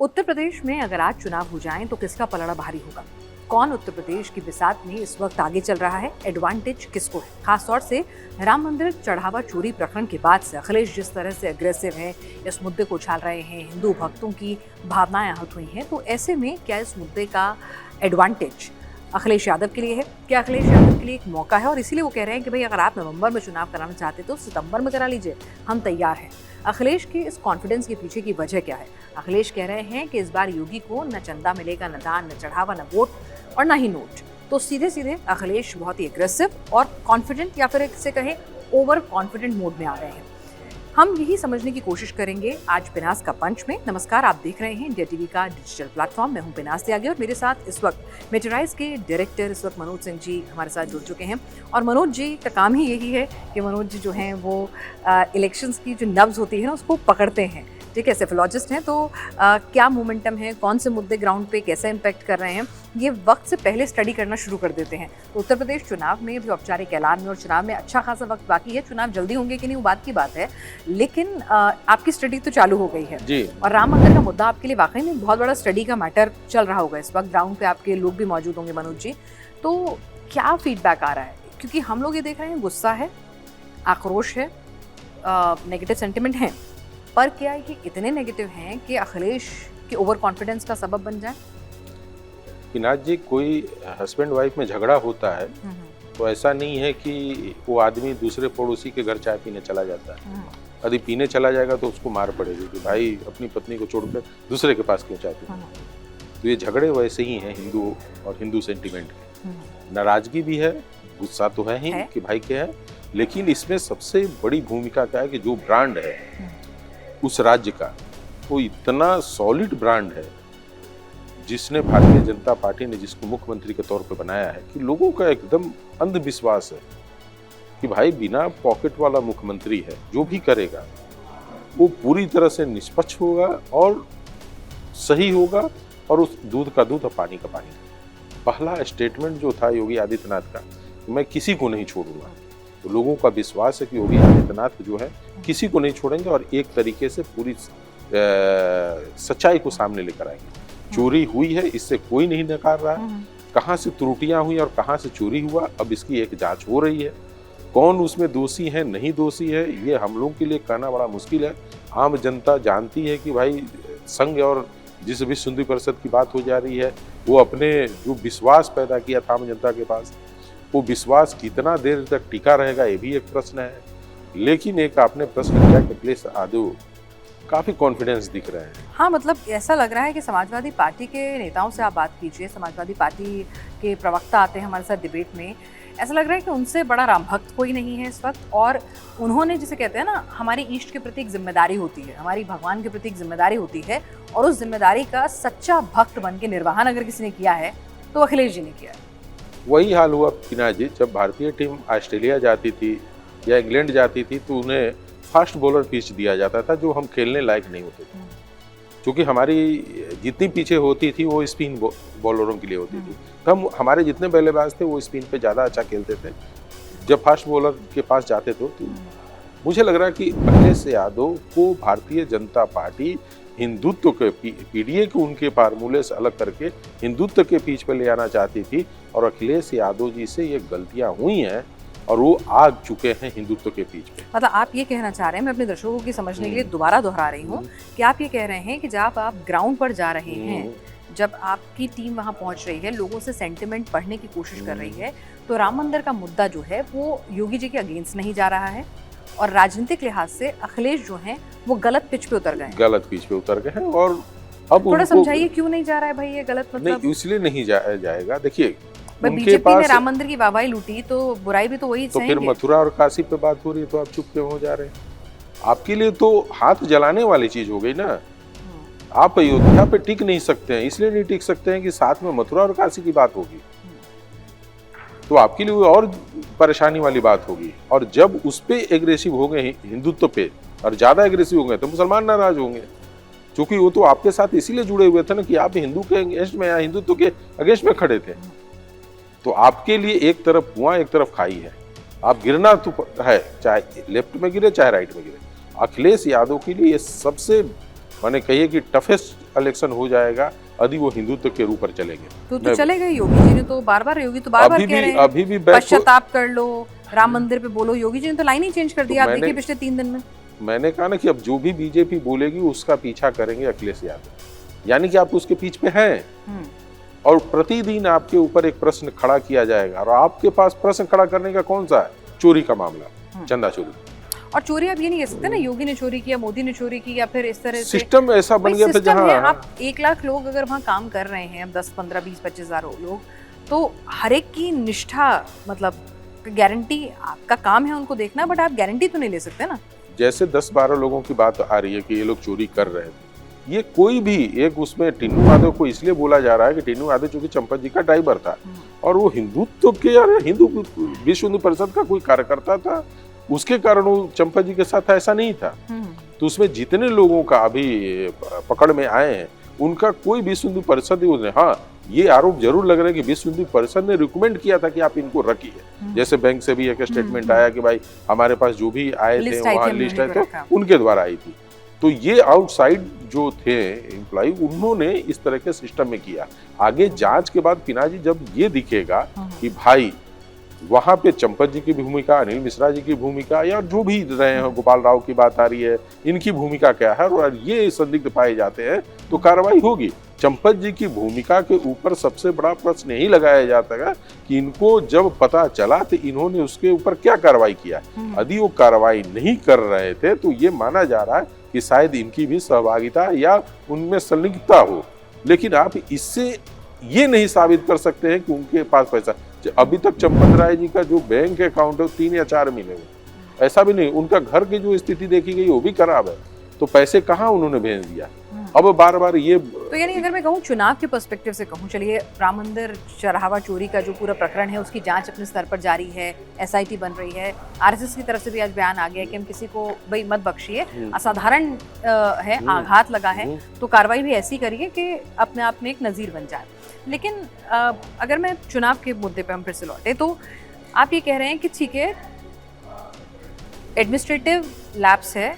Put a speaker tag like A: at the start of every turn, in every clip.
A: उत्तर प्रदेश में अगर आज चुनाव हो जाएं तो किसका पलड़ा भारी होगा? कौन उत्तर प्रदेश की बिसात में इस वक्त आगे चल रहा है? एडवांटेज किसको है? खासतौर से राम मंदिर चढ़ावा चोरी प्रकरण के बाद से अखिलेश जिस तरह से अग्रेसिव है, इस मुद्दे को उछाल रहे हैं, हिंदू भक्तों की भावनाएं आहत हुई हैं, तो ऐसे में क्या इस मुद्दे का एडवांटेज अखिलेश यादव के लिए है? क्या अखिलेश यादव के लिए एक मौका है और इसीलिए वो कह रहे हैं कि भाई अगर आप नवंबर में चुनाव कराना चाहते तो सितंबर में करा लीजिए, हम तैयार हैं। अखिलेश के इस कॉन्फिडेंस के पीछे की वजह क्या है? अखिलेश कह रहे हैं कि इस बार योगी को न चंदा मिलेगा, न दान, न चढ़ावा, न वोट और न ही नोट। तो सीधे सीधे अखिलेश बहुत ही एग्रेसिव और कॉन्फिडेंट या फिर इससे कहें ओवर कॉन्फिडेंट मोड में आ गए हैं। हम यही समझने की कोशिश करेंगे आज बिनास का पंच में। नमस्कार, आप देख रहे हैं इंडिया टीवी का डिजिटल प्लेटफॉर्म। मैं हूं बिनास त्यागी और मेरे साथ इस वक्त मेटेराइज के डायरेक्टर इस वक्त मनोज सिंह जी हमारे साथ जुड़ चुके हैं। और मनोज जी का काम ही यही है कि मनोज जी जो हैं वो इलेक्शंस की जो नब्ज होती है ना उसको पकड़ते हैं। ठीक है, सेफोलॉजिस्ट हैं, तो क्या मोमेंटम है, कौन से मुद्दे ग्राउंड पे कैसे इम्पैक्ट कर रहे हैं, ये वक्त से पहले स्टडी करना शुरू कर देते हैं। तो उत्तर प्रदेश चुनाव में भी औपचारिक ऐलान में और चुनाव में अच्छा खासा वक्त बाकी है। चुनाव जल्दी होंगे कि नहीं वो बात की बात है, लेकिन आपकी स्टडी तो चालू हो गई है जी। और राम मंदिर का मुद्दा आपके लिए वाकई में बहुत बड़ा स्टडी का मैटर चल रहा होगा इस वक्त। ग्राउंड पे आपके लोग भी मौजूद होंगे मनोज जी, तो क्या फीडबैक आ रहा है? क्योंकि हम लोग ये देख रहे हैं गुस्सा है, आक्रोश है, नेगेटिव सेंटिमेंट है, पर क्या है कि इतने नेगेटिव हैं कि अखिलेश के ओवर कॉन्फिडेंस का सबब बन जाए?
B: पिनाज जी, कोई हस्बैंड वाइफ में झगड़ा होता है तो ऐसा नहीं है कि वो आदमी दूसरे पड़ोसी के घर चाय पीने चला जाता है। यदि पीने चला जाएगा तो उसको मार पड़ेगी कि भाई अपनी पत्नी को छोड़कर दूसरे के पास क्यों चाय पीने। तो ये झगड़े वैसे ही हैं हिंदू और हिंदू सेंटिमेंट के। नाराजगी भी है, गुस्सा तो है ही कि भाई क्या है, लेकिन इसमें सबसे बड़ी भूमिका क्या है कि जो ब्रांड है उस राज्य का, वो इतना सॉलिड ब्रांड है जिसने भारतीय जनता पार्टी ने जिसको मुख्यमंत्री के तौर पे बनाया है कि लोगों का एकदम अंधविश्वास है कि भाई बिना पॉकेट वाला मुख्यमंत्री है, जो भी करेगा वो पूरी तरह से निष्पक्ष होगा और सही होगा और उस दूध का दूध और पानी का पानी। पहला स्टेटमेंट जो था योगी आदित्यनाथ का, मैं किसी को नहीं छोड़ूंगा, तो लोगों का विश्वास है कि योगी आदित्यनाथ जो है किसी को नहीं छोड़ेंगे और एक तरीके से पूरी सच्चाई को सामने लेकर आएंगे। चोरी हुई है, इससे कोई नहीं नकार रहा है। कहाँ से त्रुटियां हुई और कहाँ से चोरी हुआ, अब इसकी एक जांच हो रही है। कौन उसमें दोषी है, नहीं दोषी है, ये हम लोगों के लिए कहना बड़ा मुश्किल है। आम जनता जानती है कि भाई संघ और जिस विश्व सुंदरी परिषद की बात हो जा रही है, वो अपने जो विश्वास पैदा किया था आम जनता के पास, वो विश्वास कितना देर तक टिका रहेगा ये भी एक प्रश्न है। लेकिन एक आपने प्रश्न किया कि अखिलेश यादव काफी कॉन्फिडेंस दिख रहे हैं।
A: हाँ, मतलब ऐसा लग रहा है कि समाजवादी पार्टी के नेताओं से आप बात कीजिए, समाजवादी पार्टी के प्रवक्ता आते हैं हमारे साथ डिबेट में, ऐसा लग रहा है कि उनसे बड़ा राम भक्त कोई नहीं है इस वक्त। और उन्होंने जिसे कहते हैं ना, हमारी ईष्ट के प्रति एक जिम्मेदारी होती है, हमारी भगवान के प्रति एक जिम्मेदारी होती है, और उस जिम्मेदारी का सच्चा भक्त बन के निर्वहन अगर किसी ने किया है तो अखिलेश जी ने किया है।
B: वही हाल हुआ पिनाज जी, जब भारतीय टीम ऑस्ट्रेलिया जाती थी या इंग्लैंड जाती थी तो उन्हें फास्ट बॉलर पिच दिया जाता था जो हम खेलने लायक नहीं होते थे, क्योंकि हमारी जितनी पीछे होती थी वो स्पिन बॉलरों के लिए होती थी। तो हम हमारे जितने बल्लेबाज थे वो स्पिन पे ज़्यादा अच्छा खेलते थे। जब फास्ट बॉलर के पास जाते थे तो मुझे लग रहा है कि अखिलेश यादव को भारतीय जनता पार्टी हिंदुत्व के पीडीए के उनके फार्मूले से अलग करके हिंदुत्व के पीछ पे ले आना चाहती थी, और अखिलेश यादव जी से ये गलतियां हुई हैं और वो आ चुके हैं हिंदुत्व के पीछ पे।
A: मतलब आप ये कहना चाह रहे हैं, मैं अपने दर्शकों की समझने के लिए दोबारा दोहरा रही हूँ कि आप ये कह रहे हैं कि जब आप ग्राउंड पर जा रहे हैं, जब आपकी टीम वहाँ पहुँच रही है, लोगों से सेंटिमेंट पढ़ने की कोशिश कर रही है, तो राम मंदिर का मुद्दा जो है वो योगी जी के अगेंस्ट नहीं जा रहा है और राजनीतिक लिहाज से अखिलेश जो हैं वो गलत पिच पे उतर गए
B: हैं। और अब
A: थोड़ा समझाइए क्यों नहीं जा रहा है भाई ये गलत, मतलब
B: नहीं इसलिए नहीं जाएगा। देखिए,
A: बीजेपी ने राम मंदिर की वाहवाही लूटी तो बुराई भी तो वही
B: तो फिर मथुरा और काशी पे बात हो रही है तो आप चुप क्यों हो जा रहे हैं? आपके लिए तो हाथ जलाने वाली चीज हो गई ना। आप अयोध्या पे टिक नहीं सकते हैं, इसलिए नहीं टिक सकते हैं कि साथ में मथुरा और काशी की बात होगी, तो आपके लिए और परेशानी वाली बात होगी। और जब उस पे एग्रेसिव हो गए हिंदुत्व पे और ज्यादा एग्रेसिव हो गए तो मुसलमान नाराज होंगे, क्योंकि वो तो आपके साथ इसीलिए जुड़े हुए थे ना कि आप हिंदू के अगेंस्ट में या हिंदुत्व के अगेंस्ट में खड़े थे। तो आपके लिए एक तरफ कुआं एक तरफ खाई है, आप गिरना तो है, चाहे लेफ्ट में गिरे चाहे राइट में गिरे। अखिलेश यादव के लिए ये सबसे माने कहिए कि टफेस्ट इलेक्शन हो जाएगा यदि वो हिंदुत्व के ऊपर चलेंगे।
A: तो चले गए योगी जी ने तो बार बार कह रहे हैं
B: अभी भी
A: पश्चाताप कर लो, राम मंदिर पे बोलो। योगी जी ने तो लाइन ही चेंज कर दिया। आप देखिए पिछले 3 दिन में
B: मैंने कहा ना कि अब जो भी बीजेपी बोलेगी उसका पीछा करेंगे अखिलेश यादव, यानी कि आप उसके पीछे पे हैं और प्रतिदिन आपके ऊपर एक प्रश्न खड़ा किया जाएगा और आपके पास प्रश्न खड़ा करने का कौन सा है? चोरी का मामला, चंदा चोरी।
A: और चोरी आप ये नहीं कह सकते ना योगी ने चोरी किया, मोदी ने चोरी की, या फिर इस तरह से
B: सिस्टम ऐसा बन गया था जहां
A: आप 1 लाख लोग अगर वहां काम कर रहे हैं, 10, 15, 20, 25 हजार लोग, तो हर एक की निष्ठा, मतलब गारंटी आपका काम है उनको देखना, बट आप गारंटी तो नहीं ले सकते ना।
B: जैसे 10-12 लोगों की बात आ रही है कि ये लोग चोरी कर रहे थे, ये कोई भी एक उसमें टिन्नू यादव को इसलिए बोला जा रहा है कि टिन्नू यादव चूंकि चंपत जी का ड्राइवर था और वो हिंदुत्व के विश्व हिंदू परिषद का कोई कार्यकर्ता था, उसके कारण वो चंपत जी के साथ ऐसा नहीं था। तो उसमें जितने लोगों का अभी पकड़ में आए हैं उनका कोई विश्व हिंदू परिषद ही, हाँ ये आरोप जरूर लग रहा है कि विश्व हिंदू परिषद ने रिकमेंड किया था कि आप इनको रखिए। जैसे बैंक से भी एक स्टेटमेंट आया कि भाई हमारे पास जो भी आए थे वहाँ लिस्ट है तो उनके द्वारा आई थी। तो ये आउटसाइड जो थे एम्प्लॉय उन्होंने इस तरह के सिस्टम में किया। आगे जांच के बाद पिनाजी जब ये दिखेगा कि भाई वहां पे चंपत जी की भूमिका, अनिल मिश्रा जी की भूमिका, या जो भी रहे हैं, गोपाल राव की बात आ रही है, इनकी भूमिका क्या है और ये संदिग्ध पाए जाते हैं तो कार्रवाई होगी। चंपत जी की भूमिका के ऊपर सबसे बड़ा प्रश्न यही लगाया जाता है कि इनको जब पता चला तो इन्होंने उसके ऊपर क्या कार्रवाई किया। यदि वो कार्रवाई नहीं कर रहे थे तो ये माना जा रहा है कि शायद इनकी भी सहभागिता या उनमें संलिप्तता हो, लेकिन आप इससे ये नहीं साबित कर सकते हैं कि उनके पास पैसा। अभी तक चंपत राय जी का जो बैंक अकाउंट है 3 या 4 मिले हुए, ऐसा भी नहीं। उनका घर की जो स्थिति देखी गई वो भी खराब है, तो पैसे कहाँ उन्होंने भेज दिया। अब बार बार ये
A: तो यानी अगर मैं कहूँ चुनाव के पर्सपेक्टिव से कहूँ, चलिए राम मंदिर चढ़ावा चोरी का जो पूरा प्रकरण है उसकी जांच अपने स्तर पर जारी है, SIT बन रही है, RSS की तरफ से भी आज बयान आ गया कि हम किसी को भाई मत बख्शिए, असाधारण है, आघात लगा है, तो कार्रवाई भी ऐसी करिए कि अपने आप में एक नज़ीर बन जाए। लेकिन अगर मैं चुनाव के मुद्दे पे हम फिर से लौटे तो आप ये कह रहे हैं कि ठीक है एडमिनिस्ट्रेटिव लैप्स है,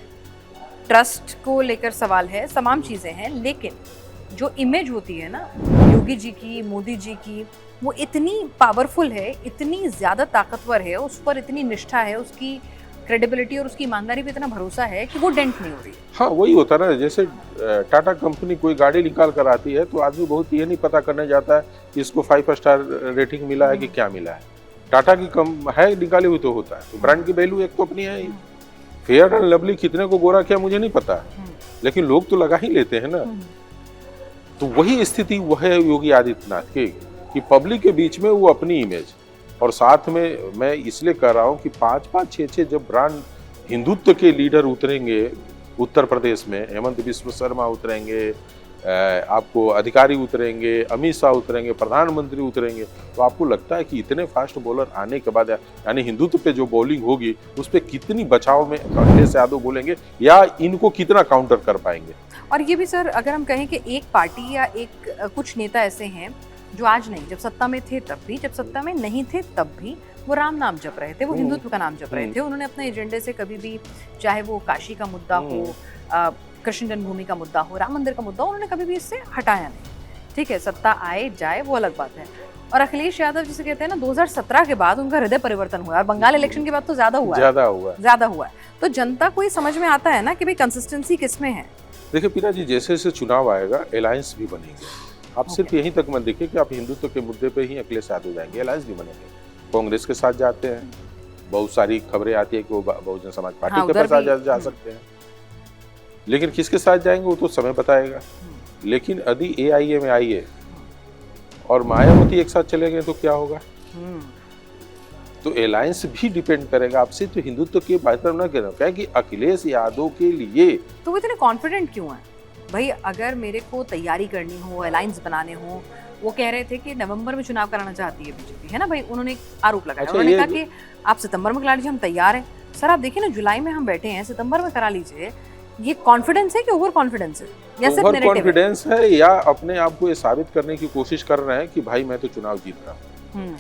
A: ट्रस्ट को लेकर सवाल है, तमाम चीज़ें हैं, लेकिन जो इमेज होती है ना योगी जी की, मोदी जी की, वो इतनी पावरफुल है, इतनी ज़्यादा ताकतवर है, उस पर इतनी निष्ठा है, उसकी क्रेडिबिलिटी और उसकी ईमानदारी पे इतना भरोसा है कि वो डेंट नहीं हो रही।
B: हाँ वही होता ना, जैसे टाटा कंपनी कोई गाड़ी निकाल कर आती है तो आदमी बहुत ये नहीं पता करने जाता है कि इसको 5 स्टार रेटिंग मिला है कि क्या मिला है। टाटा की कम है निकाली हुई तो होता है, तो ब्रांड की वैल्यू एक तो अपनी है। फेयर एंड लवली कितने को गोरा किया मुझे नहीं पता, लेकिन लोग तो लगा ही लेते हैं ना। तो वही स्थिति वह है योगी आदित्यनाथ की कि पब्लिक के बीच में वो अपनी इमेज, और साथ में मैं इसलिए कह रहा हूँ कि 5-5, 6-6 जब ब्रांड हिंदुत्व के लीडर उतरेंगे उत्तर प्रदेश में, हेमंत बिस्व शर्मा उतरेंगे, आपको अधिकारी उतरेंगे, अमित शाह उतरेंगे, प्रधानमंत्री उतरेंगे, तो आपको लगता है कि इतने फास्ट बॉलर आने के बाद यानी हिंदुत्व पे जो बॉलिंग होगी उस पर कितनी बचाव में अखिलेश यादव बोलेंगे या इनको कितना काउंटर कर पाएंगे।
A: और ये भी सर अगर हम कहें कि एक पार्टी या एक कुछ नेता ऐसे हैं जो आज नहीं, जब सत्ता में थे तब भी, जब सत्ता में नहीं थे तब भी वो राम नाम जप रहे थे, वो हिंदुत्व का नाम जप रहे थे। उन्होंने अपने एजेंडे से कभी भी, चाहे वो काशी का मुद्दा हो, कृष्ण जन्मभूमि का मुद्दा हो, राम मंदिर का मुद्दा हो, उन्होंने कभी भी इससे हटाया नहीं। ठीक है, सत्ता आए जाए वो अलग बात है। और अखिलेश यादव जिसे कहते हैं ना, 2017 के बाद उनका हृदय परिवर्तन हुआ है, और बंगाल इलेक्शन के बाद तो ज्यादा हुआ है। तो जनता को ये समझ में आता है ना कि भाई कंसिस्टेंसी किसमें है।
B: देखिए पीना जी, जैसे जैसे चुनाव आएगा अलायंस भी बनेंगे। आप सिर्फ यहीं तक मत देखिए कि आप हिंदुत्व के मुद्दे पे ही अखिलेश यादव जाएंगे, अलायंस भी बनेंगे। कांग्रेस के साथ जाते हैं, बहुत सारी खबरें आती है कि वो बहुजन समाज पार्टी के पास जा सकते हैं, लेकिन किसके साथ जाएंगे वो तो समय बताएगा। लेकिन यदि AIA और मायावती एक साथ चले गए तो क्या होगा? तो अलायंस भी डिपेंड करेगा आपसे। तो हिंदुत्व के बेहतर न कहना, क्या कि अखिलेश यादव के लिए
A: तो वो इतने कॉन्फिडेंट क्यों है भाई? अगर मेरे को तैयारी करनी हो, अलायंस बनाने हो, वो कह रहे थे कि नवंबर में चुनाव कराना चाहती है बीजेपी, है ना भाई? उन्होंने एक आरोप लगाया, उन्होंने कहा कि आप सितंबर में करा लीजिए, हम तैयार हैं। सर आप देखिए ना, जुलाई में हम बैठे हैं, सितंबर में करा लीजिए। ये कॉन्फिडेंस है कि ओवर कॉन्फिडेंस है, या सिर्फ नैरेटिव है?
B: कॉन्फिडेंस है या अपने आप को ये साबित करने की कोशिश कर रहे हैं कि भाई मैं तो चुनाव जीत रहा हूँ।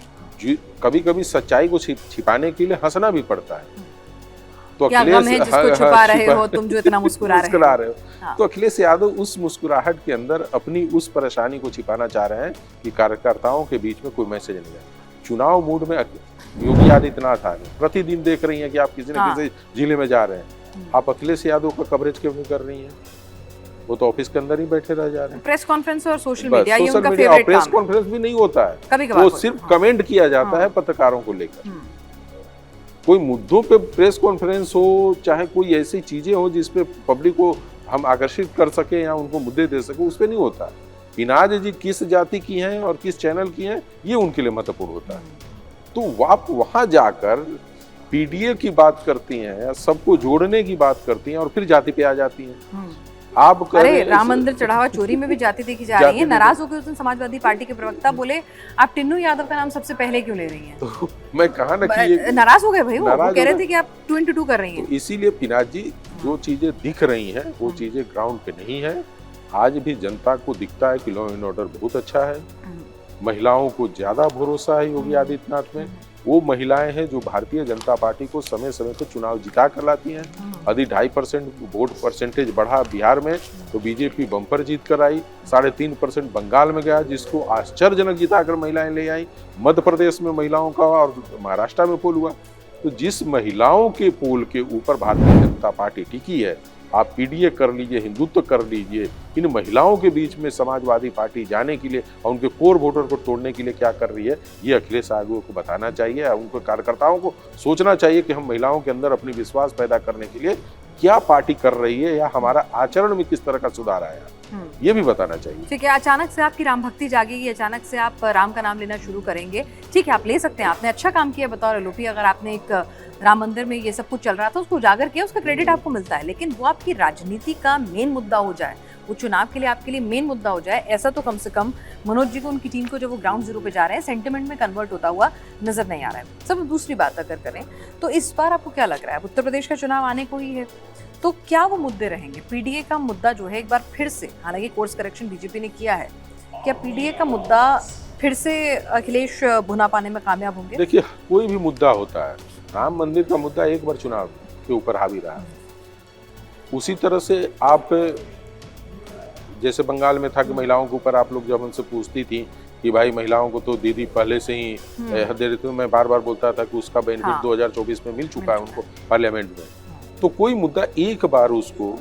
B: कभी कभी सच्चाई को छिपाने के लिए हंसना भी पड़ता है। तो
A: क्या गम है जिसको छुपा रहे हो तुम जो इतना मुस्कुरा रहे हो। हाँ।
B: तो अखिलेश यादव उस मुस्कुराहट के अंदर अपनी उस परेशानी को छिपाना चाह रहे हैं कि कार्यकर्ताओं के बीच में कोई मैसेज नहीं है। चुनाव मूड में योगी आदित्यनाथ आ गए, प्रतिदिन देख रही हैं कि आप किसी न किसी जिले में जा रहे हैं, आप अखिलेश यादव का कवरेज क्यों नहीं कर रही हैं? वो तो ऑफिस के अंदर ही बैठे रह जा रहे हैं।
A: प्रेस कॉन्फ्रेंस और सोशल मीडिया ये उनका फेवरेट काम है।
B: प्रेस कॉन्फ्रेंस भी नहीं होता है,
A: कभी-कभार
B: वो सिर्फ कमेंट किया जाता है पत्रकारों को लेकर। कोई मुद्दों पे प्रेस कॉन्फ्रेंस हो, चाहे कोई ऐसी चीजें हो जिसपे पब्लिक को हम आकर्षित कर सके या उनको मुद्दे दे सके, उस पे नहीं होता। पिनाज जी किस जाति की हैं और किस चैनल की हैं, ये उनके लिए महत्वपूर्ण होता है। तो आप वहां जाकर पीडीए की बात करती हैं, सबको जोड़ने की बात करती हैं और फिर जाति पे आ जाती हैं। आप
A: अरे राम मंदिर चढ़ावा चोरी में भी जाति देखी जा रही है। नाराज होकर उस दिन समाजवादी पार्टी के प्रवक्ता बोले आप टिन्नू यादव का नाम सबसे पहले क्यों ले रही हैं?
B: तो मैं कहा ना कि
A: नाराज हो गए भाई, वो कह रहे थे कि आप 2 into 2 कर रही हैं।
B: तो इसीलिए पिनाज जी जो चीजें दिख रही हैं वो चीजें ग्राउंड पे नहीं है। आज भी जनता को दिखता है कि लॉ एंड ऑर्डर बहुत अच्छा है, महिलाओं को ज्यादा भरोसा है योगी आदित्यनाथ में। वो महिलाएं हैं जो भारतीय जनता पार्टी को समय समय पर चुनाव जिता कर लाती हैं। यदि 2.5% वोट परसेंटेज बढ़ा बिहार में तो बीजेपी बम्पर जीत कर आई। 3.5% बंगाल में गया जिसको आश्चर्यजनक जिताकर महिलाएं ले आई। मध्य प्रदेश में महिलाओं का और महाराष्ट्र में पोल हुआ। तो जिस महिलाओं के पोल के ऊपर भारतीय जनता पार्टी टिकी है, आप पीडीए कर लीजिए, हिंदुत्व कर लीजिए, इन महिलाओं के बीच में समाजवादी पार्टी जाने के लिए और उनके कोर वोटर को तोड़ने के लिए क्या कर रही है, ये अखिलेश यादव को बताना चाहिए। उनको कार्यकर्ताओं को सोचना चाहिए कि हम महिलाओं के अंदर अपनी विश्वास पैदा करने के लिए क्या पार्टी कर रही है या हमारा आचरण में किस तरह का सुधार आया, ये भी बताना चाहिए।
A: ठीक है, अचानक से आपकी राम भक्ति जागेगी, अचानक से आप राम का नाम लेना शुरू करेंगे, ठीक है, आप ले सकते हैं। आपने अच्छा काम किया बतौर एलओपी। अगर आपने एक राम मंदिर में ये सब कुछ चल रहा था उसको उजागर किया, उसका क्रेडिट आपको मिलता है। लेकिन वो आपकी राजनीति का मेन मुद्दा हो जाए, वो चुनाव के लिए आपके लिए मेन मुद्दा हो जाए, ऐसा तो कम से कम मनोज जी को, उनकी टीम को, जब वो ग्राउंड जीरो पे जा रहे हैं, सेंटिमेंट में कन्वर्ट होता हुआ नजर नहीं आ रहा है। सब दूसरी बात अगर करें तो इस बार आपको क्या लग रहा है, उत्तर प्रदेश का चुनाव आने को ही है, तो क्या वो मुद्दे रहेंगे? पीडीए का मुद्दा जो है एक बार फिर से, हालांकि कोर्स करेक्शन बीजेपी ने किया है, क्या पीडीए का मुद्दा फिर से अखिलेश भुना पाने में कामयाब होंगे?
B: देखिए, कोई भी मुद्दा होता है, राम मंदिर का मुद्दा एक बार चुनाव के ऊपर हावी रहा। उसी तरह से आप जैसे बंगाल में था कि महिलाओं के ऊपर आप लोग जब हमसे पूछती थी कि भाई महिलाओं को तो दीदी पहले से ही दे रही थी, मैं बार बार बोलता था कि उसका बेनिफिट 2024 में मिल चुका है उनको पार्लियामेंट में। तो कोई मुद्दा एक बार उसको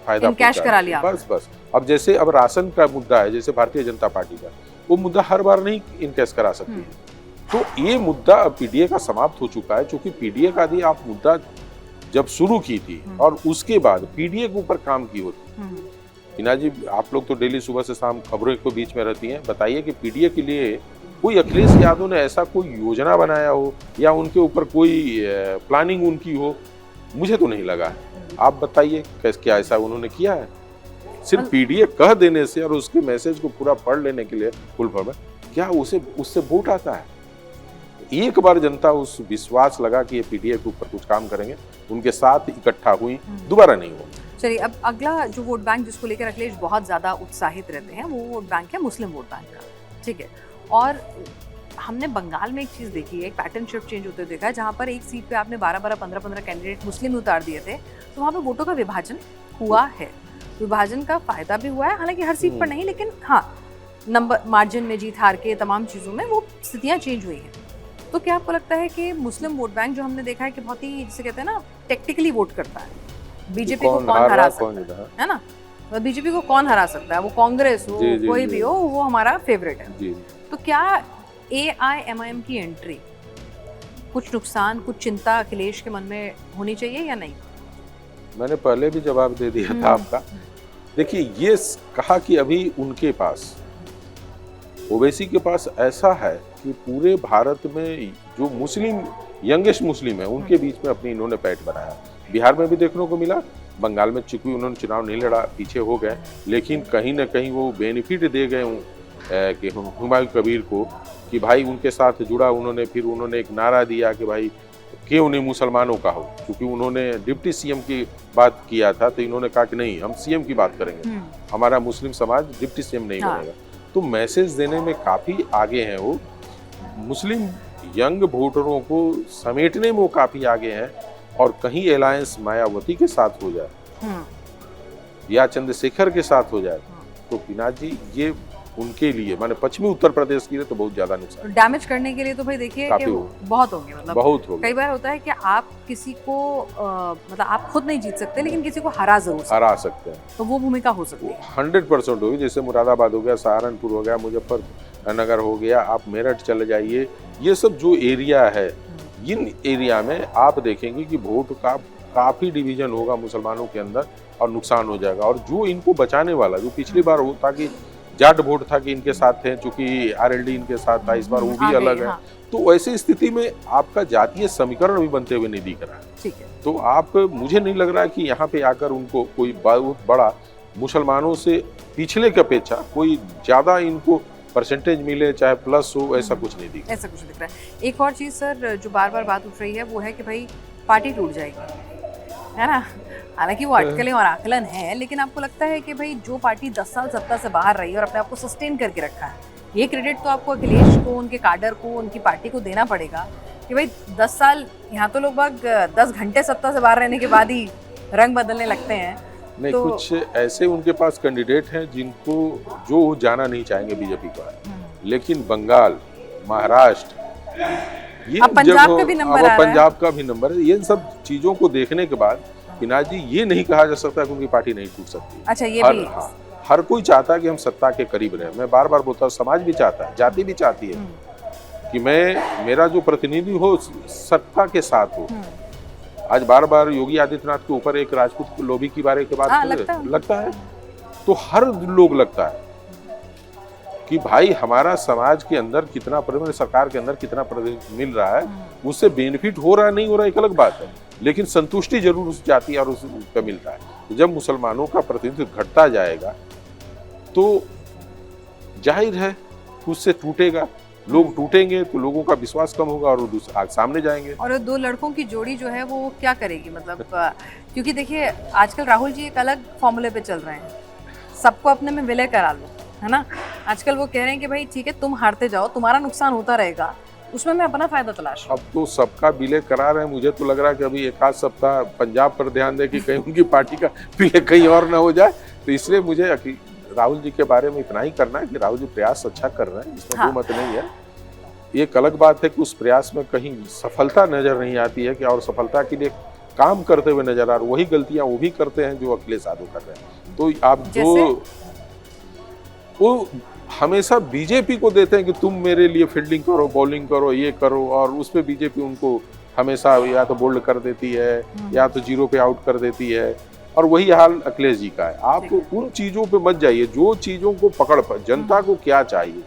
B: फायदा
A: करा लिया
B: बस। अब जैसे अब राशन का मुद्दा है, जैसे भारतीय जनता पार्टी का, वो मुद्दा हर बार नहीं इनकैश करा सकती है। तो ये मुद्दा अब पीडीए का समाप्त हो चुका है, क्योंकि पीडीए का भी आप मुद्दा जब शुरू की थी और उसके बाद पीडीए के ऊपर काम की होती। हिना जी, आप लोग तो डेली सुबह से शाम खबरों के बीच में रहती हैं, बताइए कि पीडीए के लिए कोई अखिलेश यादव ने ऐसा कोई योजना बनाया हो या उनके ऊपर कोई प्लानिंग उनकी हो, मुझे तो नहीं लगा है। आप बताइए क्या ऐसा उन्होंने किया है? सिर्फ पीडीए कह देने से और उसके मैसेज को पूरा पढ़ लेने के लिए फुल फॉर्म क्या उससे वोट आता है? एक बार जनता उस विश्वास लगा कि ये पीडीए के ऊपर कुछ काम करेंगे, उनके साथ इकट्ठा हुई, दोबारा नहीं हुआ।
A: चलिए, अब अगला जो वोट बैंक जिसको लेकर अखिलेश बहुत ज्यादा उत्साहित रहते हैं, वो वोट बैंक है मुस्लिम वोट बैंक का, ठीक है। और हमने बंगाल में एक चीज देखी है, एक पैटर्न शिफ्ट चेंज होते देखा है, जहां पर एक सीट पे आपने 12-12, 15-15 कैंडिडेट मुस्लिम उतार दिए थे, तो वहां पे वोटों का विभाजन हुआ है। विभाजन का फायदा भी हुआ है, हालांकि हर सीट पर नहीं, लेकिन हाँ, नंबर मार्जिन में जीत हार के तमाम चीजों में वो स्थितियां चेंज हुई हैं। तो क्या आपको लगता है कि मुस्लिम वोट बैंक जो हमने देखा है कि बहुत ही, जिसे कहते हैं ना, टेक्टिकली वोट करता है, बीजेपी को कौन हरा सकता है ना, बीजेपी को कौन हरा सकता है, वो कांग्रेस हो, कोई भी हो, वो हमारा फेवरेट है। तो क्या AIMIM की एंट्री कुछ नुकसान, कुछ चिंता अखिलेश के मन में होनी चाहिए या नहीं?
B: मैंने पहले भी जवाब दे दिया था आपका। देखिए, ये कहा कि अभी उनके पास, ओवैसी के पास ऐसा है कि पूरे भारत में जो मुस्लिम, यंगेस्ट मुस्लिम है, उनके बीच में अपनी इन्होंने पैठ बनाया। बिहार में भी देखने को मिला, बंगाल में चूंकि उन्होंने चुनाव नहीं लड़ा, पीछे हो गए, लेकिन कहीं ना कहीं वो बेनिफिट दे गए कि हुमायूं कबीर को, कि भाई उनके साथ जुड़ा। फिर उन्होंने एक नारा दिया कि भाई क्यों नहीं मुसलमानों का हो, क्योंकि उन्होंने डिप्टी सीएम की बात किया था, तो इन्होंने कहा कि नहीं, हम सीएम की बात करेंगे, हमारा मुस्लिम समाज डिप्टी सीएम नहीं बनेगा। तो मैसेज देने में काफ़ी आगे हैं वो, मुस्लिम यंग वोटरों को समेटने में वो काफ़ी आगे हैं। और कहीं अलायंस मायावती के साथ हो जाए या चंद्रशेखर के साथ हो जाए तो पिनाक जी ये उनके लिए माने पश्चिमी उत्तर प्रदेश के लिए तो बहुत ज्यादा नुकसान,
A: डैमेज करने के लिए तो भाई देखिए कि बहुत होंगे, मतलब
B: बहुत होगा।
A: कई बार होता है कि आप किसी को मतलब आप खुद नहीं जीत सकते लेकिन किसी को हरा
B: सकते हैं,
A: तो वो भूमिका हो सकती है
B: 100% होगी। जैसे मुरादाबाद हो गया, सहारनपुर हो गया, मुजफ्फरनगर हो गया, आप मेरठ चले जाइए, ये सब जो एरिया है इन एरिया में आप देखेंगे कि वोट का काफी डिवीजन होगा मुसलमानों के अंदर और नुकसान हो जाएगा। और जो इनको बचाने वाला, जो पिछली बार होता कि जाट वोट था कि इनके साथ थे, चूंकि आरएलडी इनके साथ था, इस बार वो भी अलग है, तो ऐसी स्थिति में आपका जातीय समीकरण भी बनते हुए नहीं दिख रहा है।
A: ठीक है,
B: तो आप, मुझे नहीं लग रहा है कि यहाँ पे आकर उनको कोई बहुत बड़ा मुसलमानों से पिछले की अपेक्षा कोई ज्यादा इनको परसेंटेज मिले, चाहे प्लस हो, ऐसा कुछ नहीं दिख रहा।
A: ऐसा कुछ दिख रहा है। एक और चीज सर जो बार बार बात उठ रही है वो है कि भाई पार्टी टूट जाएगी, है ना। हालांकि वो अटकलें और आकलन है, लेकिन आपको लगता है कि भाई जो पार्टी 10 साल सत्ता से बाहर रही और अपने आप को सस्टेन करके रखा है, ये क्रेडिट तो आपको अखिलेश को, उनके काडर को, उनकी पार्टी को देना पड़ेगा कि भाई 10 साल, यहाँ तो लोग 10 घंटे सत्ता से बाहर रहने के बाद ही रंग बदलने लगते हैं।
B: नहीं, तो कुछ ऐसे उनके पास कैंडिडेट हैं जिनको जो जाना नहीं चाहेंगे बीजेपी का, लेकिन बंगाल, महाराष्ट्र, ये
A: अब पंजाब का भी नंबर आ रहा है,
B: पंजाब का भी नंबर है। ये सब चीजों को देखने के बाद पिनाक जी ये नहीं कहा जा सकता कि उनकी पार्टी नहीं टूट सकती।
A: अच्छा, ये भी
B: हर कोई चाहता है कि हम सत्ता के करीब रहे। मैं बार बार बोलता हूँ, समाज भी चाहता है, जाति भी चाहती है कि मेरा जो प्रतिनिधि हो सत्ता के साथ हो। आज बार बार योगी आदित्यनाथ के ऊपर एक राजपूत लॉबी की बारे के बाद लगता है, तो हर लोग लगता है कि भाई हमारा समाज के अंदर कितना, सरकार के अंदर कितना मिल रहा है, उससे बेनिफिट हो रहा है नहीं हो रहा एक अलग बात है, लेकिन संतुष्टि जरूर उस जाति और उस पे मिलता है। जब मुसलमानों का प्रतिनिधित्व घटता जाएगा तो जाहिर है उससे टूटेगा, लोग टूटेंगे तो लोगों का विश्वास कम होगा और वो सामने जाएंगे। और
A: दो लड़कों की जोड़ी जो है वो क्या करेगी, मतलब क्योंकि देखिए आजकल राहुल जी एक अलग फॉर्मूले पे चल रहे हैं, सबको अपने में विलय करा लो, है ना। आजकल वो कह रहे हैं कि भाई ठीक है तुम हारते जाओ, तुम्हारा नुकसान होता रहेगा, उसमें मैं अपना फायदा तलाश।
B: अब तो सबका विलय करा रहे हैं। मुझे तो लग रहा है कि अभी एक आध सप्ताह पंजाब पर ध्यान दे कि कहीं उनकी पार्टी का विलय कहीं और ना हो जाए। तो इसलिए मुझे राहुल जी के बारे में इतना ही करना है कि राहुल जी प्रयास अच्छा कर रहे हैं, इसमें कोई मत नहीं है। एक अलग बात है कि उस प्रयास में कहीं सफलता नजर नहीं आती है कि, और सफलता के लिए काम करते हुए नजर आ रहे, वही गलतियां वो भी करते हैं जो अखिलेश यादव कर रहे हैं। तो आप जो वो हमेशा बीजेपी को देते हैं कि तुम मेरे लिए फील्डिंग करो, बॉलिंग करो, ये करो, और उस पे बीजेपी उनको हमेशा या तो बोल्ड कर देती है या तो जीरो पे आउट कर देती है, और वही हाल अखिलेश जी का है। आप उन चीजों पे मत जाइए जो चीजों को पकड़ पर, जनता को क्या चाहिए,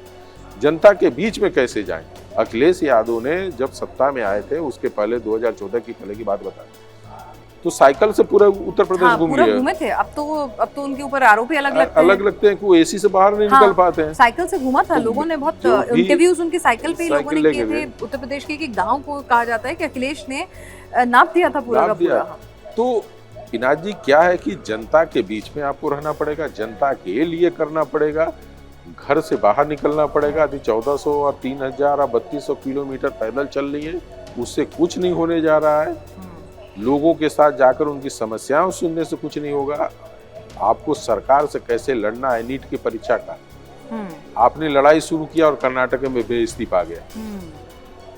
B: जनता के बीच में कैसे जाएं। अखिलेश यादव ने जब सत्ता में आए थे उसके पहले 2014 की पहले की बात बता, तो साइकिल से पूरा उत्तर प्रदेश
A: घूमे थे। अब तो उनके ऊपर आरोप ही अलग
B: लगते हैं कि वो एसी से बाहर नहीं निकल पाते हैं।
A: साइकिल से घूमा था, लोगों ने बहुत इंटरव्यूज उनकी साइकिल पे लोगों ने किए थे। उत्तर प्रदेश के एक गांव को कहा जाता है कि अखिलेश ने नाप दिया था पूरा का पूरा।
B: तो पिनाक जी क्या है कि जनता के बीच में आपको रहना पड़ेगा, जनता के लिए करना पड़ेगा, घर से बाहर निकलना पड़ेगा। यदि 1400 और 3000 और 3200 किलोमीटर पैदल चल रही है, उससे कुछ नहीं होने जा रहा है। लोगों के साथ जाकर उनकी समस्याओं सुनने से कुछ नहीं होगा। आपको सरकार से कैसे लड़ना है, नीट की परीक्षा का आपने लड़ाई शुरू किया और कर्नाटक में बेइज्जती पा गया।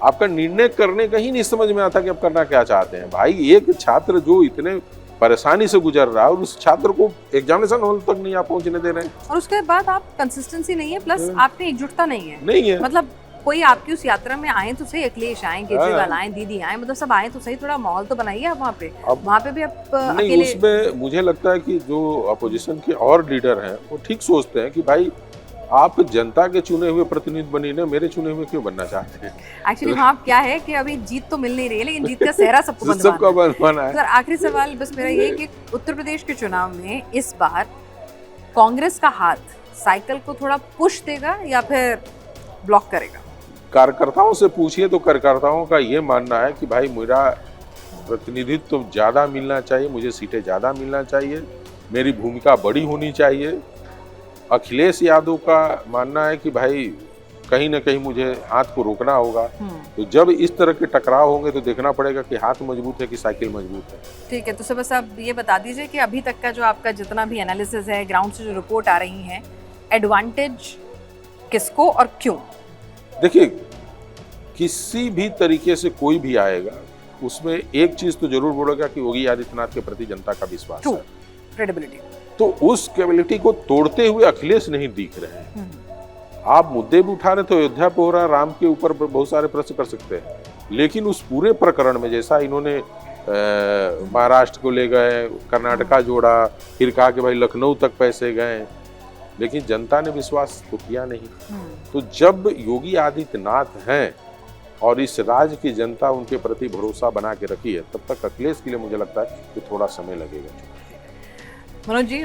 B: आपका निर्णय करने का ही नहीं समझ में आता कि आप करना क्या चाहते हैं। भाई एक छात्र जो इतने परेशानी से गुजर रहा है और उस छात्र को एग्जामिनेशन हॉल तक नहीं आप पहुंचने दे रहे हैं,
A: और उसके बाद आप कंसिस्टेंसी नहीं है, प्लस आप में एकजुटता नहीं है। मतलब कोई आपकी उस यात्रा में आए तो सही, अखिलेश आए, केजरीवाल आए, दीदी आए, मतलब सब आए तो सही, थोड़ा माहौल तो बनाइए आप वहाँ पे भी आप
B: नहीं
A: अकेले।
B: उसमें मुझे लगता है कि जो अपोजिशन के और लीडर हैं वो ठीक सोचते हैं कि भाई आप जनता के चुने हुए प्रतिनिधि बनी ना, मेरे चुने हुए क्यों बनना चाहते हैं।
A: एक्चुअली हाँ क्या है कि अभी जीत तो मिल नहीं रही है, लेकिन जीत का सेहरा सबको
B: बनवाना है।
A: सर आखिरी सवाल बस मेरा ये कि उत्तर प्रदेश के चुनाव में इस बार कांग्रेस का हाथ साइकिल को थोड़ा पुश देगा या फिर ब्लॉक करेगा?
B: कार्यकर्ताओं से पूछिए तो कार्यकर्ताओं का ये मानना है कि भाई मेरा प्रतिनिधित्व तो ज़्यादा मिलना चाहिए, मुझे सीटें ज़्यादा मिलना चाहिए, मेरी भूमिका बड़ी होनी चाहिए। अखिलेश यादव का मानना है कि भाई कहीं ना कहीं मुझे हाथ को रोकना होगा। तो जब इस तरह के टकराव होंगे तो देखना पड़ेगा कि हाथ मजबूत है कि साइकिल मजबूत है।
A: ठीक है, तो सर बस आप ये बता दीजिए कि अभी तक का जो आपका जितना भी एनालिसिस है, ग्राउंड से जो रिपोर्ट आ रही है, एडवांटेज किसको और क्यों?
B: देखिए, किसी भी तरीके से कोई भी आएगा उसमें एक चीज तो जरूर बोलेगा कि योगी आदित्यनाथ के प्रति जनता का विश्वास है,
A: क्रेडिबिलिटी।
B: तो उस क्रेडिबिलिटी को तोड़ते हुए अखिलेश नहीं दिख रहे हैं। आप मुद्दे भी उठा रहे तो अयोध्या पे हो रहा, राम के ऊपर बहुत सारे प्रश्न कर सकते हैं, लेकिन उस पूरे प्रकरण में जैसा इन्होंने महाराष्ट्र को ले गए, कर्नाटका जोड़ा, फिर कहा कि भाई लखनऊ तक पैसे गए, लेकिन जनता ने विश्वास तो किया नहीं। तो जब योगी आदित्यनाथ हैं और इस राज्य की जनता उनके प्रति भरोसा बना के रखी है, तब तक अखिलेश के लिए मुझे लगता है कि थोड़ा समय लगेगा।
A: मनोज जी,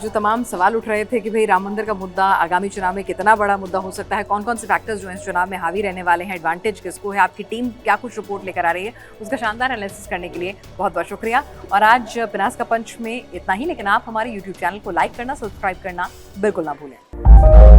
A: जो तमाम सवाल उठ रहे थे कि भाई राम मंदिर का मुद्दा आगामी चुनाव में कितना बड़ा मुद्दा हो सकता है, कौन कौन से फैक्टर्स जो हैं इस चुनाव में हावी रहने वाले हैं, एडवांटेज किसको है, आपकी टीम क्या कुछ रिपोर्ट लेकर आ रही है, उसका शानदार एनालिसिस करने के लिए बहुत बहुत शुक्रिया। और आज पिनास का पंच में इतना ही, लेकिन आप हमारे यूट्यूब चैनल को लाइक करना, सब्सक्राइब करना बिल्कुल ना भूलें।